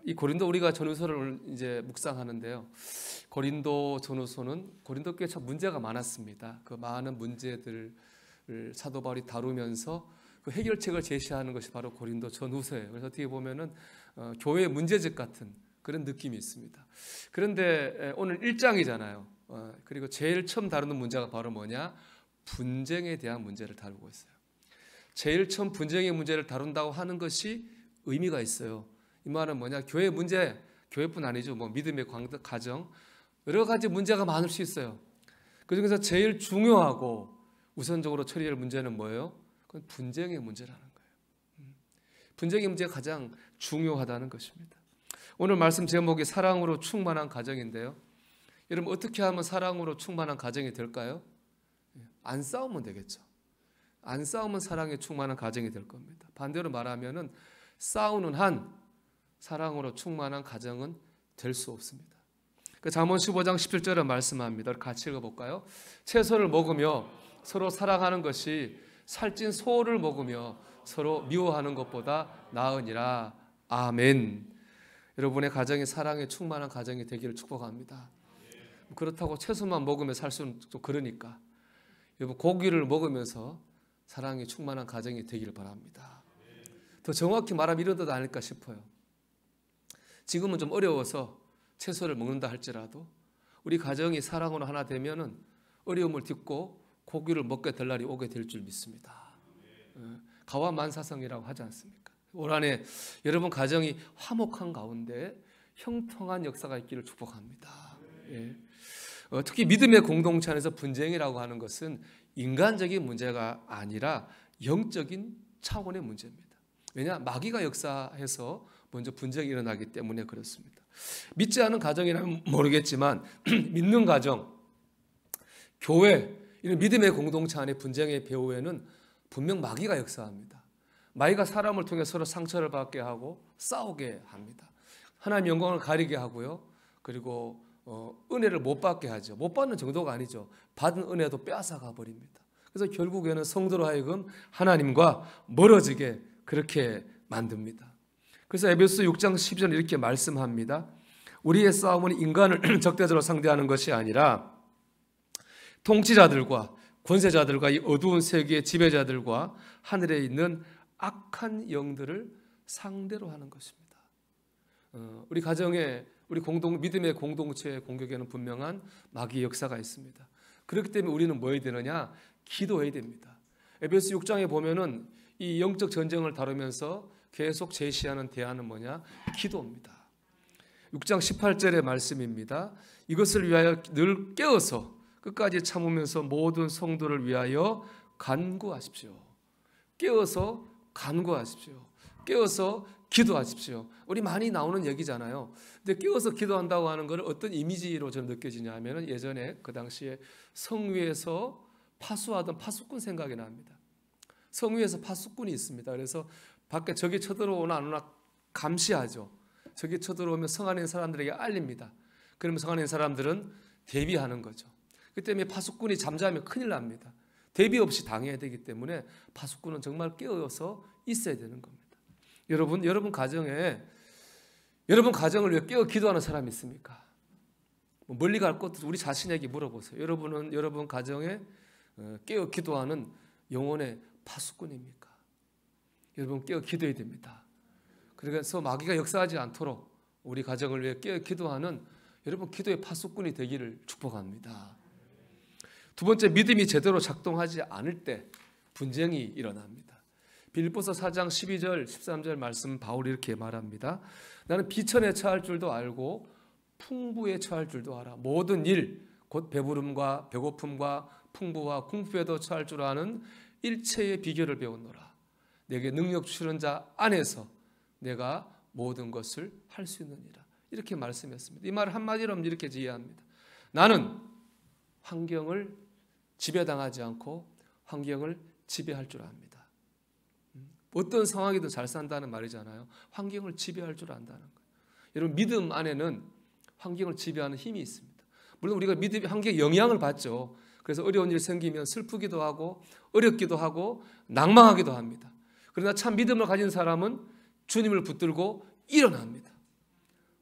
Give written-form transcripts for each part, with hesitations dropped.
이 고린도 우리가 전후서를 이제 묵상하는데요. 고린도 전후서는 고린도 교회에 참 문제가 많았습니다. 그 많은 문제들을 사도 바울이 다루면서 그 해결책을 제시하는 것이 바로 고린도 전후서예요. 그래서 어떻게 보면은 교회의 문제집 같은 그런 느낌이 있습니다. 그런데 오늘 1장이잖아요. 그리고 제일 처음 다루는 문제가 바로 뭐냐? 분쟁에 대한 문제를 다루고 있어요. 제일 처음 분쟁의 문제를 다룬다고 하는 것이 의미가 있어요. 이 말은 뭐냐? 교회 문제, 교회뿐 아니죠. 뭐 믿음의 가정, 여러 가지 문제가 많을 수 있어요. 그중에서 제일 중요하고 우선적으로 처리할 문제는 뭐예요? 그건 분쟁의 문제라는 거예요. 분쟁의 문제가 가장 중요하다는 것입니다. 오늘 말씀 제목이 사랑으로 충만한 가정인데요. 여러분 어떻게 하면 사랑으로 충만한 가정이 될까요? 안 싸우면 되겠죠. 안 싸우면 사랑에 충만한 가정이 될 겁니다. 반대로 말하면은 싸우는 한 사랑으로 충만한 가정은 될 수 없습니다. 그 잠언 15장 17절에 말씀합니다. 같이 읽어볼까요? 채소를 먹으며 서로 사랑하는 것이 살찐 소를 먹으며 서로 미워하는 것보다 나으니라. 아멘. 여러분의 가정이 사랑에 충만한 가정이 되기를 축복합니다. 그렇다고 채소만 먹으며 살 수는 좀 그러니까 여러분 고기를 먹으면서 사랑이 충만한 가정이 되기를 바랍니다. 더 정확히 말하면 이런 뜻 아닐까 싶어요. 지금은 좀 어려워서 채소를 먹는다 할지라도 우리 가정이 사랑으로 하나 되면은 어려움을 딛고 고기를 먹게 될 날이 오게 될 줄 믿습니다. 가와만사성이라고 하지 않습니까? 올 한해 여러분 가정이 화목한 가운데 형통한 역사가 있기를 축복합니다. 예. 특히 믿음의 공동체 안에서 분쟁이라고 하는 것은 인간적인 문제가 아니라 영적인 차원의 문제입니다. 왜냐? 마귀가 역사해서 먼저 분쟁이 일어나기 때문에 그렇습니다. 믿지 않은 가정이라면 모르겠지만 믿는 가정, 교회, 이런 믿음의 공동체 안의 분쟁의 배후에는 분명 마귀가 역사합니다. 마귀가 사람을 통해 서로 상처를 받게 하고 싸우게 합니다. 하나님의 영광을 가리게 하고요. 그리고 은혜를 못 받게 하죠. 못 받는 정도가 아니죠. 받은 은혜도 빼앗아가 버립니다. 그래서 결국에는 성도로 하여금 하나님과 멀어지게 그렇게 만듭니다. 그래서 에베소 6장 12절 이렇게 말씀합니다. 우리의 싸움은 인간을 적대적으로 상대하는 것이 아니라 통치자들과 권세자들과 이 어두운 세계의 지배자들과 하늘에 있는 악한 영들을 상대로 하는 것입니다. 우리 가정에 우리 믿음의 공동체의 공격에는 분명한 마귀의 역사가 있습니다. 그렇기 때문에 우리는 뭐 해야 되느냐? 기도해야 됩니다. 에베소 6장에 보면은 이 영적 전쟁을 다루면서 계속 제시하는 대안은 뭐냐? 기도입니다. 6장 18절의 말씀입니다. 이것을 위하여 늘 깨어서 끝까지 참으면서 모든 성도를 위하여 간구하십시오. 깨어서 간구하십시오. 깨어서 기도하십시오. 우리 많이 나오는 얘기잖아요. 근데 깨어서 기도한다고 하는 것을 어떤 이미지로 저는 느껴지냐 하면 예전에 그 당시에 성 위에서 파수하던 파수꾼 생각이 납니다. 성 위에서 파수꾼이 있습니다. 그래서 밖에 적이 쳐들어오나 안 오나 감시하죠. 적이 쳐들어오면 성 안에 있는 사람들에게 알립니다. 그러면 성 안에 있는 사람들은 대비하는 거죠. 그 때문에 파수꾼이 잠자면 큰일 납니다. 대비 없이 당해야 되기 때문에 파수꾼은 정말 깨어서 있어야 되는 겁니다. 여러분 가정에 여러분 가정을 위해 깨어 기도하는 사람이 있습니까? 멀리 갈 것도 우리 자신에게 물어보세요. 여러분은 여러분 가정에 깨어 기도하는 영혼의 파수꾼입니까? 여러분 깨어 기도해야 됩니다. 그래서 마귀가 역사하지 않도록 우리 가정을 위해 깨어 기도하는 여러분 기도의 파수꾼이 되기를 축복합니다. 두 번째, 믿음이 제대로 작동하지 않을 때 분쟁이 일어납니다. 빌립보서 4장 12절 13절 말씀 바울이 이렇게 말합니다. 나는 비천에 처할 줄도 알고 풍부에 처할 줄도 알아. 모든 일 곧 배부름과 배고픔과 풍부와 궁핍에도 처할 줄 아는 일체의 비결을 배웠노라. 내게 능력 주시는 자 안에서 내가 모든 것을 할 수 있느니라. 이렇게 말씀했습니다. 이 말 한마디로 이렇게 이해합니다. 나는 환경을 지배당하지 않고 환경을 지배할 줄 압니다. 어떤 상황이든 잘 산다는 말이잖아요. 환경을 지배할 줄 안다는 거예요. 여러분 믿음 안에는 환경을 지배하는 힘이 있습니다. 물론 우리가 믿음의 환경에 영향을 받죠. 그래서 어려운 일이 생기면 슬프기도 하고 어렵기도 하고 낭망하기도 합니다. 그러나 참 믿음을 가진 사람은 주님을 붙들고 일어납니다.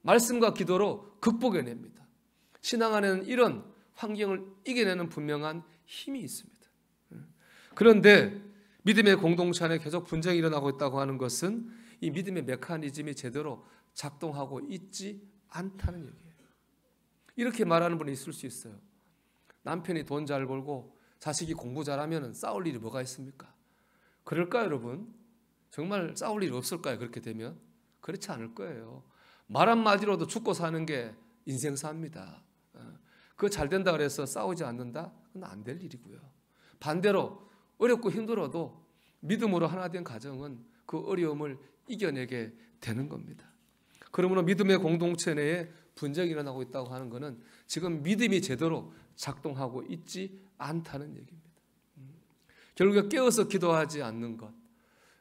말씀과 기도로 극복해냅니다. 신앙 안에는 이런 환경을 이겨내는 분명한 힘이 있습니다. 그런데 믿음의 공동체 안에 계속 분쟁이 일어나고 있다고 하는 것은 이 믿음의 메커니즘이 제대로 작동하고 있지 않다는 얘기예요. 이렇게 말하는 분이 있을 수 있어요. 남편이 돈 잘 벌고 자식이 공부 잘하면 싸울 일이 뭐가 있습니까? 그럴까요, 여러분? 정말 싸울 일이 없을까요? 그렇게 되면? 그렇지 않을 거예요. 말 한마디로도 죽고 사는 게 인생사입니다. 그거 잘 된다 그래서 싸우지 않는다? 그건 안 될 일이고요. 반대로 어렵고 힘들어도 믿음으로 하나 된 가정은 그 어려움을 이겨내게 되는 겁니다. 그러므로 믿음의 공동체 내에 분쟁이 일어나고 있다고 하는 것은 지금 믿음이 제대로 작동하고 있지 않다는 얘기입니다. 결국에 깨어서 기도하지 않는 것,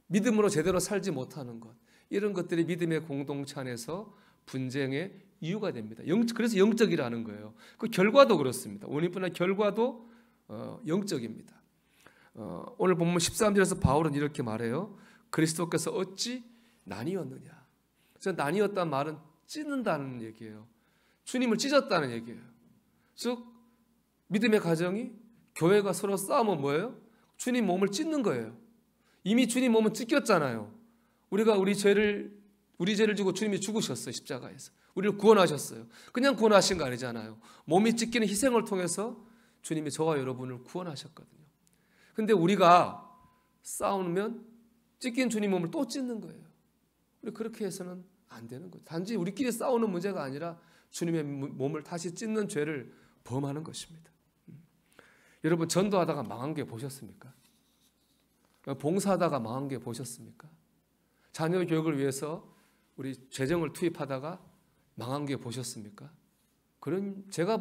믿음으로 제대로 살지 못하는 것, 이런 것들이 믿음의 공동체 안에서 분쟁의 이유가 됩니다. 그래서 영적이라는 거예요. 그 결과도 그렇습니다. 원인뿐 아니라 결과도 영적입니다. 오늘 본문 13절에서 바울은 이렇게 말해요. 그리스도께서 어찌 나뉘었느냐. 그래서 나뉘었다는 말은 찢는다는 얘기예요. 주님을 찢었다는 얘기예요. 즉 믿음의 가정이 교회가 서로 싸우면 뭐예요? 주님 몸을 찢는 거예요. 이미 주님 몸은 찢겼잖아요. 우리가 우리 죄를 지고 주님이 죽으셨어요. 십자가에서. 우리를 구원하셨어요. 그냥 구원하신 거 아니잖아요. 몸이 찢기는 희생을 통해서 주님이 저와 여러분을 구원하셨거든요. 근데 우리가 싸우면 찢긴 주님 몸을 또 찢는 거예요. 우리 그렇게 해서는 안 되는 거죠. 단지 우리끼리 싸우는 문제가 아니라 주님의 몸을 다시 찢는 죄를 범하는 것입니다. 여러분 전도하다가 망한 게 보셨습니까? 봉사하다가 망한 게 보셨습니까? 자녀 교육을 위해서 우리 재정을 투입하다가 망한 게 보셨습니까? 제가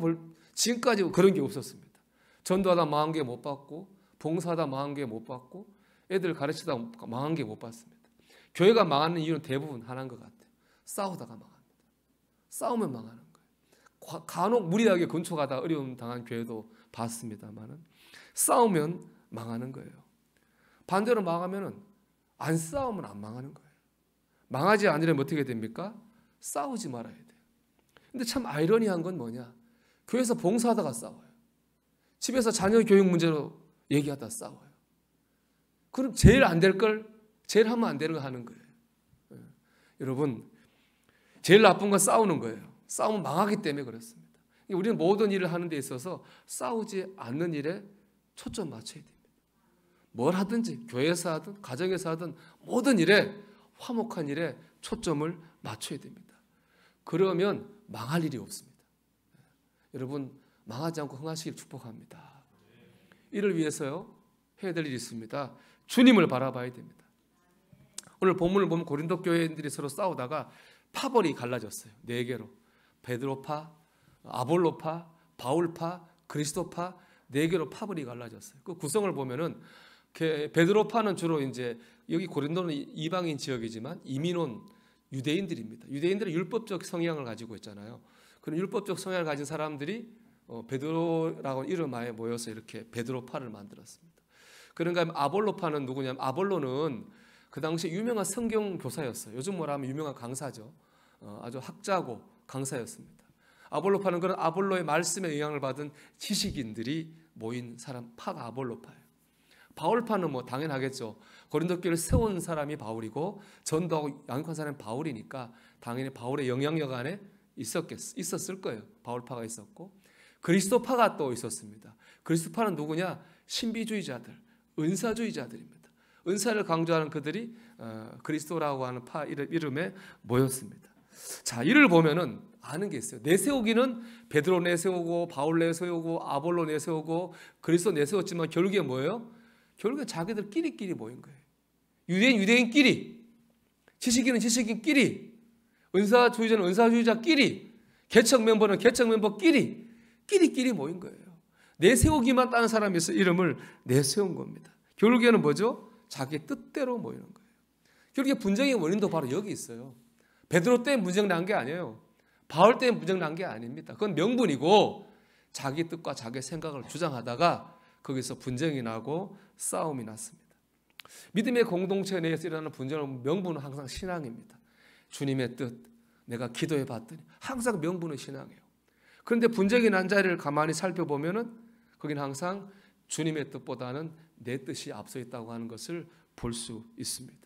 지금까지 그런 게 없었습니다. 전도하다 망한 게 못 봤고, 봉사하다 망한 게 못 봤고, 애들 가르치다 망한 게 못 봤습니다. 교회가 망하는 이유는 대부분 하나인 것 같아요. 싸우다가 망합니다. 싸우면 망하는 거예요. 간혹 무리하게 건축하다 어려움 당한 교회도 봤습니다만은 싸우면 망하는 거예요. 반대로 망하면은 안 싸우면 안 망하는 거예요. 망하지 않으려면 어떻게 됩니까? 싸우지 말아야 돼요. 근데 참 아이러니한 건 뭐냐? 교회에서 봉사하다가 싸워요. 집에서 자녀 교육 문제로 얘기하다 싸워요. 그럼 제일 안 될 걸 제일 하면 안 되는 거 하는 거예요. 여러분 제일 나쁜 건 싸우는 거예요. 싸우면 망하기 때문에 그렇습니다. 우리는 모든 일을 하는 데 있어서 싸우지 않는 일에 초점 맞춰야 됩니다. 뭘 하든지 교회에서 하든 가정에서 하든 모든 일에 화목한 일에 초점을 맞춰야 됩니다. 그러면 망할 일이 없습니다. 여러분 망하지 않고 흥하시길 축복합니다. 이를 위해서요 해야 될 일이 있습니다. 주님을 바라봐야 됩니다. 오늘 본문을 보면 고린도 교회인들이 서로 싸우다가 파벌이 갈라졌어요. 4개로. 베드로파, 아볼로파, 바울파, 그리스도파 4개로 파벌이 갈라졌어요. 그 구성을 보면은 베드로파는 주로 이제 여기 고린도는 이방인 지역이지만 이민온 유대인들입니다. 유대인들은 율법적 성향을 가지고 있잖아요. 그런 율법적 성향을 가진 사람들이 베드로라고 이름하에 모여서 이렇게 베드로파를 만들었습니다. 그런가 하면 아볼로파는 누구냐면 아볼로는 그 당시에 유명한 성경 교사였어요. 요즘 뭐라 하면 유명한 강사죠. 아주 학자고 강사였습니다. 아볼로파는 그런 아볼로의 말씀에 영향을 받은 지식인들이 모인 사람 파가 아볼로파예요. 바울파는 뭐 당연하겠죠. 고린도 교회를 세운 사람이 바울이고 전도하고 양육한 사람이 바울이니까 당연히 바울의 영향력 안에 있었을 거예요. 바울파가 있었고 그리스도파가 또 있었습니다. 그리스도파는 누구냐? 신비주의자들, 은사주의자들입니다. 은사를 강조하는 그들이 그리스도라고 하는 파 이름에 모였습니다. 자, 이를 보면은 아는 게 있어요. 내세우기는 베드로 내세우고 바울 내세우고 아볼로 내세우고 그리스도 내세웠지만 결국에 뭐예요? 결국에 자기들끼리 모인 거예요. 유대인끼리, 지식인은 지식인끼리, 은사주의자는 은사주의자끼리, 개척 멤버는 개척 멤버끼리 모인 거예요. 내세우기만 따는 사람이 있어 이름을 내세운 겁니다. 결국에는 뭐죠? 자기 뜻대로 모이는 거예요. 결국에 분쟁의 원인도 바로 여기 있어요. 베드로 때문에 분쟁 난 게 아니에요. 바울 때문에 분쟁 난 게 아닙니다. 그건 명분이고 자기 뜻과 자기 생각을 주장하다가 거기서 분쟁이 나고 싸움이 났습니다. 믿음의 공동체 내에서 일어나는 분쟁의 명분은 항상 신앙입니다. 주님의 뜻 내가 기도해 봤더니 항상 명분은 신앙이에요. 그런데 분쟁이 난 자리를 가만히 살펴보면은 거기는 항상 주님의 뜻보다는 내 뜻이 앞서 있다고 하는 것을 볼 수 있습니다.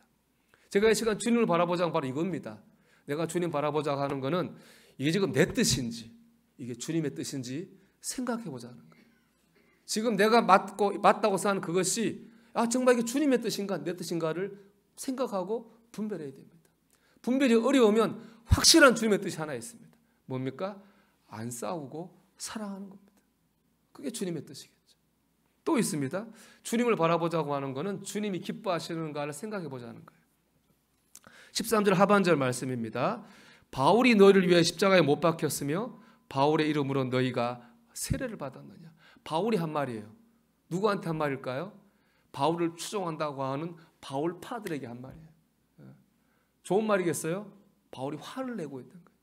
제가 이 시간 주님을 바라보자가 바로 이겁니다. 내가 주님 바라보자고 하는 것은 이게 지금 내 뜻인지 이게 주님의 뜻인지 생각해 보자는 거예요. 지금 내가 맞다고 생각하는 그것이 정말 이게 주님의 뜻인가 내 뜻인가를 생각하고 분별해야 됩니다. 분별이 어려우면 확실한 주님의 뜻이 하나 있습니다. 뭡니까? 안 싸우고 사랑하는 겁니다. 그게 주님의 뜻이겠죠. 또 있습니다. 주님을 바라보자고 하는 것은 주님이 기뻐하시는가를 생각해 보자는 거예요. 13절 하반절 말씀입니다. 바울이 너희를 위해 십자가에 못 박혔으며 바울의 이름으로 너희가 세례를 받았느냐. 바울이 한 말이에요. 누구한테 한 말일까요? 바울을 추종한다고 하는 바울파들에게 한 말이에요. 좋은 말이겠어요? 바울이 화를 내고 있던 거예요.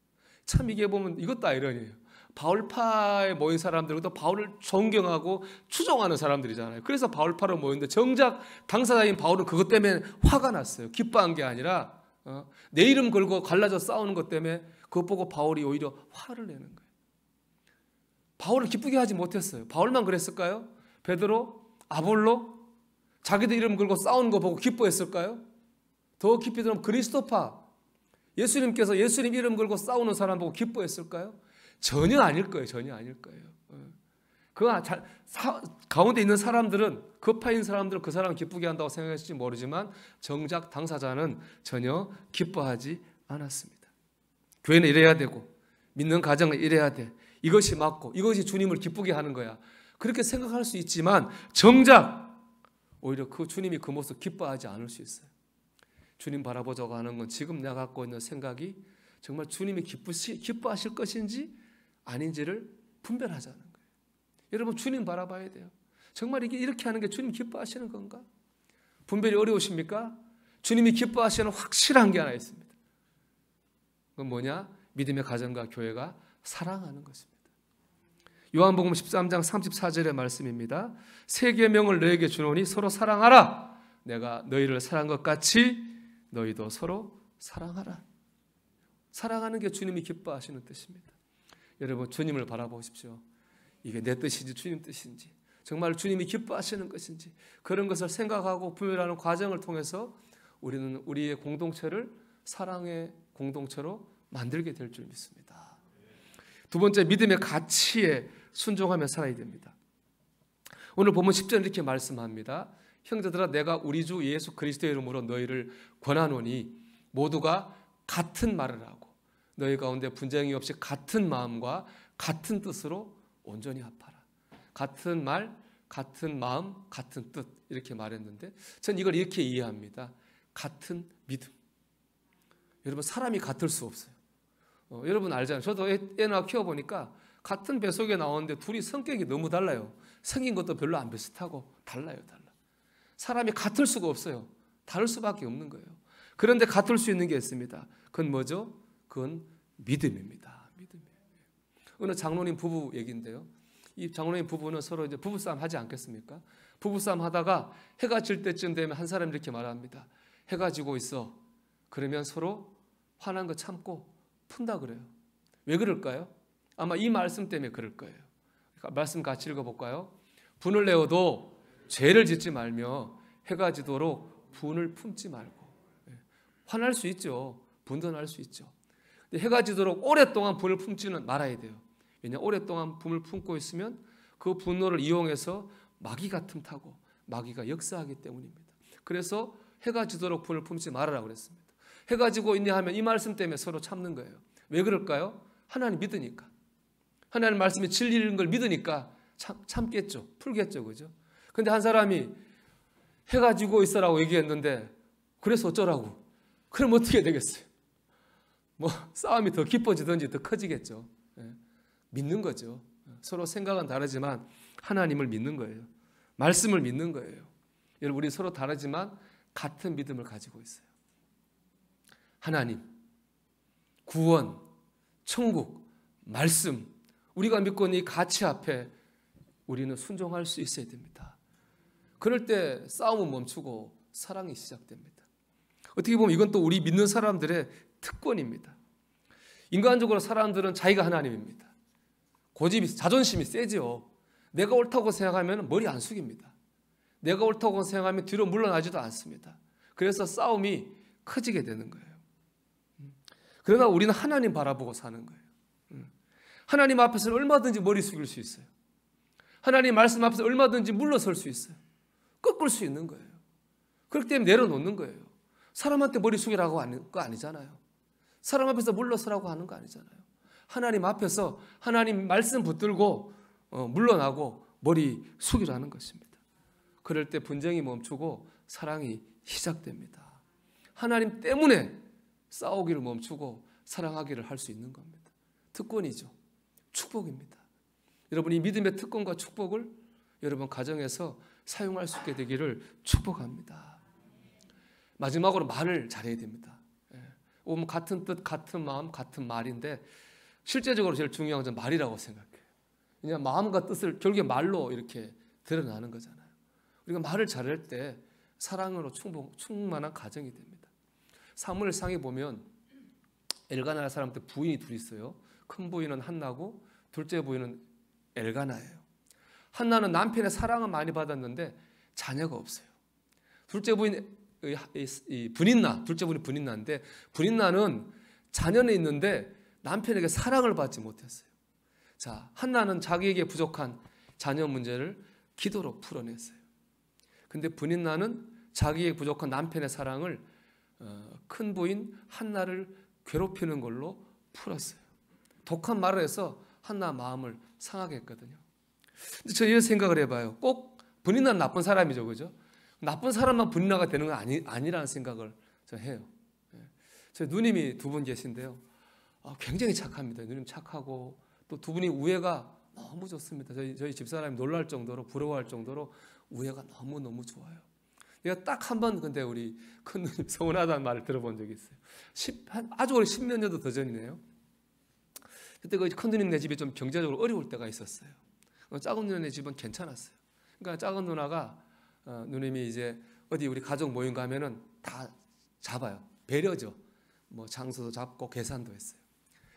참 이게 보면 이것도 아이러니예요. 바울파에 모인 사람들도 바울을 존경하고 추종하는 사람들이잖아요. 그래서 바울파로 모였는데 정작 당사자인 바울은 그것 때문에 화가 났어요. 기뻐한 게 아니라 내 이름 걸고 갈라져 싸우는 것 때문에 그것 보고 바울이 오히려 화를 내는 거예요. 바울을 기쁘게 하지 못했어요. 바울만 그랬을까요? 베드로, 아볼로 자기들 이름 걸고 싸우는 거 보고 기뻐했을까요? 더 깊이 들어가면 그리스도파 예수님께서 예수님 이름 걸고 싸우는 사람 보고 기뻐했을까요? 전혀 아닐 거예요. 전혀 아닐 거예요. 그 가운데 있는 사람들은 급파인 사람들은 그 사람을 기쁘게 한다고 생각했을지 모르지만 정작 당사자는 전혀 기뻐하지 않았습니다. 교회는 이래야 되고 믿는 가정은 이래야 돼. 이것이 맞고 이것이 주님을 기쁘게 하는 거야. 그렇게 생각할 수 있지만 정작 오히려 그 주님이 그 모습 기뻐하지 않을 수 있어요. 주님 바라보자고 하는 건 지금 내가 갖고 있는 생각이 정말 주님이 기뻐하실 것인지 아닌지를 분별하자는 거예요. 여러분 주님 바라봐야 돼요. 정말 이게 이렇게 하는 게 주님 기뻐하시는 건가? 분별이 어려우십니까? 주님이 기뻐하시는 확실한 게 하나 있습니다. 그건 뭐냐? 믿음의 가정과 교회가 사랑하는 것입니다. 요한복음 13장 34절의 말씀입니다. 새 계명을 너에게 주노니 서로 사랑하라. 내가 너희를 사랑한 것 같이 너희도 서로 사랑하라. 사랑하는 게 주님이 기뻐하시는 뜻입니다. 여러분 주님을 바라보십시오. 이게 내 뜻인지 주님 뜻인지 정말 주님이 기뻐하시는 것인지 그런 것을 생각하고 분별하는 과정을 통해서 우리는 우리의 공동체를 사랑의 공동체로 만들게 될 줄 믿습니다. 두 번째, 믿음의 가치에 순종하며 살아야 됩니다. 오늘 본문 10절 이렇게 말씀합니다. 형제들아 내가 우리 주 예수 그리스도의 이름으로 너희를 권하노니 모두가 같은 말을 하고 너희 가운데 분쟁이 없이 같은 마음과 같은 뜻으로 온전히 합하라. 같은 말, 같은 마음, 같은 뜻 이렇게 말했는데 전 이걸 이렇게 이해합니다. 같은 믿음. 여러분 사람이 같을 수 없어요. 여러분 알잖아요. 저도 애 낳아 키워보니까 같은 뱃속에 나오는데 둘이 성격이 너무 달라요. 생긴 것도 별로 안 비슷하고 달라요. 사람이 같을 수가 없어요. 다를 수밖에 없는 거예요. 그런데 같을 수 있는 게 있습니다. 그건 뭐죠? 그건 믿음입니다. 믿음이에요. 어느 장로님 부부 얘기인데요. 이 장로님 부부는 서로 이제 부부싸움 하지 않겠습니까? 부부싸움 하다가 해가 질 때쯤 되면 한 사람이 이렇게 말합니다. 해가 지고 있어. 그러면 서로 화난 거 참고 푼다 그래요. 왜 그럴까요? 아마 이 말씀 때문에 그럴 거예요. 말씀 같이 읽어볼까요? 분을 내어도 죄를 짓지 말며 해가 지도록 분을 품지 말고. 화날 수 있죠. 분도 날 수 있죠. 근데 해가 지도록 오랫동안 분을 품지는 말아야 돼요. 왜냐하면 오랫동안 분을 품고 있으면 그 분노를 이용해서 마귀가 틈타고 마귀가 역사하기 때문입니다. 그래서 해가 지도록 분을 품지 말아라고 그랬습니다. 해가 지고 있냐 하면 이 말씀 때문에 서로 참는 거예요. 왜 그럴까요? 하나님 믿으니까. 하나님 말씀이 진리인 걸 믿으니까 참겠죠. 풀겠죠. 그죠? 근데 한 사람이 해가 지고 있어라고 얘기했는데 그래서 어쩌라고? 그럼 어떻게 되겠어요? 뭐 싸움이 더 깊어지든지 더 커지겠죠. 믿는 거죠. 서로 생각은 다르지만 하나님을 믿는 거예요. 말씀을 믿는 거예요. 여러분 우리 서로 다르지만 같은 믿음을 가지고 있어요. 하나님, 구원, 천국, 말씀 우리가 믿고 있는 이 가치 앞에 우리는 순종할 수 있어야 됩니다. 그럴 때 싸움은 멈추고 사랑이 시작됩니다. 어떻게 보면 이건 또 우리 믿는 사람들의 특권입니다. 인간적으로 사람들은 자기가 하나님입니다. 고집이, 자존심이 세죠. 내가 옳다고 생각하면 머리 안 숙입니다. 내가 옳다고 생각하면 뒤로 물러나지도 않습니다. 그래서 싸움이 커지게 되는 거예요. 그러나 우리는 하나님 바라보고 사는 거예요. 하나님 앞에서는 얼마든지 머리 숙일 수 있어요. 하나님 말씀 앞에서 얼마든지 물러설 수 있어요. 꺾을 수 있는 거예요. 그렇기 때문에 내려놓는 거예요. 사람한테 머리 숙이라고 하는 거 아니잖아요. 사람 앞에서 물러서라고 하는 거 아니잖아요. 하나님 앞에서 하나님 말씀 붙들고 물러나고 머리 숙이라는 것입니다. 그럴 때 분쟁이 멈추고 사랑이 시작됩니다. 하나님 때문에 싸우기를 멈추고 사랑하기를 할 수 있는 겁니다. 특권이죠. 축복입니다. 여러분, 이 믿음의 특권과 축복을 여러분 가정에서 사용할 수 있게 되기를 축복합니다. 마지막으로 말을 잘해야 됩니다. 오면 같은 뜻, 같은 마음, 같은 말인데 실제적으로 제일 중요한 건 말이라고 생각해요. 그냥 마음과 뜻을 결국에 말로 이렇게 드러나는 거잖아요. 우리가 말을 잘할 때 사랑으로 충만한 가정이 됩니다. 사무엘상에 보면 엘가나 사람한테 부인이 둘이 있어요. 큰 부인은 한나고 둘째 부인은 엘가나예요. 한나는 남편의 사랑은 많이 받았는데 자녀가 없어요. 둘째 부인 분인나, 둘째 부인이 분인나인데 분인나는 자녀는 있는데 남편에게 사랑을 받지 못했어요. 자, 한나는 자기에게 부족한 자녀 문제를 기도로 풀어냈어요. 근데 분인나는 자기의 부족한 남편의 사랑을 큰 부인 한나를 괴롭히는 걸로 풀었어요. 독한 말을 해서 한나 마음을 상하게 했거든요. 근데 저 이런 생각을 해봐요. 꼭 분인나는 나쁜 사람이죠, 그죠? 나쁜 사람만 분인나가 되는 건 아니라는 생각을 저 해요. 저 누님이 두 분 계신데요. 굉장히 착합니다. 누님 착하고 또 두 분이 우애가 너무 좋습니다. 저희 집사람이 놀랄 정도로 부러워할 정도로 우애가 너무 좋아요. 내가 딱 한 번 근데 우리 큰 누님 서운하다는 말을 들어본 적이 있어요. 아주 오래 10몇 년도 더 전이네요. 그때 그 큰 누님네 집이 좀 경제적으로 어려울 때가 있었어요. 작은 누님네 집은 괜찮았어요. 그러니까 작은 누나가 누님이 이제 어디 우리 가족 모임 가면은 다 잡아요. 배려죠. 뭐 장소도 잡고 계산도 했어요.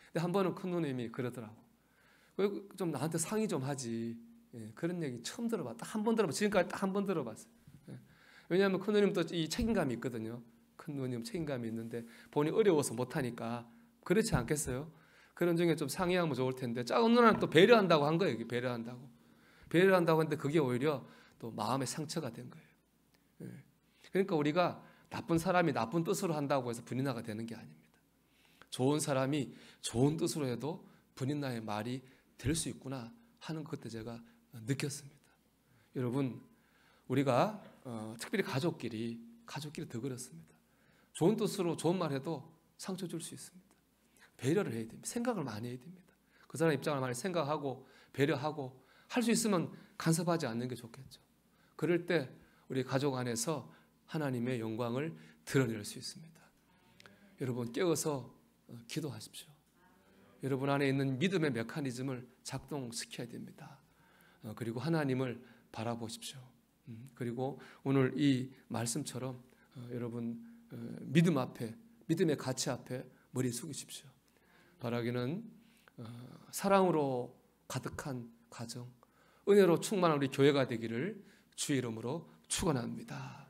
근데 한 번은 큰 누님이 그러더라고. 좀 나한테 상의 좀 하지. 그런 얘기 처음 들어봤다. 한 번 들어봤어요. 지금까지 딱 한 번 들어봤어요. 왜냐하면 큰 누님도 이 책임감이 있거든요. 큰 누님 책임감이 있는데 본인이 어려워서 못하니까 그렇지 않겠어요? 그런 중에 좀 상의하면 좋을 텐데 작은 누나는 또 배려한다고 한 거예요. 배려한다고 했는데 그게 오히려 또 마음의 상처가 된 거예요. 그러니까 우리가 나쁜 사람이 나쁜 뜻으로 한다고 해서 분인나가 되는 게 아닙니다. 좋은 사람이 좋은 뜻으로 해도 분인나의 말이 될 수 있구나 하는 것 그때 제가 느꼈습니다. 여러분, 우리가 특별히 가족끼리 더 그렇습니다. 좋은 뜻으로 좋은 말 해도 상처 줄 수 있습니다. 배려를 해야 됩니다. 생각을 많이 해야 됩니다. 그 사람 입장을 많이 생각하고 배려하고 할 수 있으면 간섭하지 않는 게 좋겠죠. 그럴 때 우리 가족 안에서 하나님의 영광을 드러낼 수 있습니다. 여러분, 깨어서 기도하십시오. 여러분 안에 있는 믿음의 메커니즘을 작동시켜야 됩니다. 그리고 하나님을 바라보십시오. 그리고 오늘 이 말씀처럼 여러분 믿음의 가치 앞에 머리 숙이십시오. 바라기는 사랑으로 가득한 가정, 은혜로 충만한 우리 교회가 되기를 주의 이름으로 축원합니다.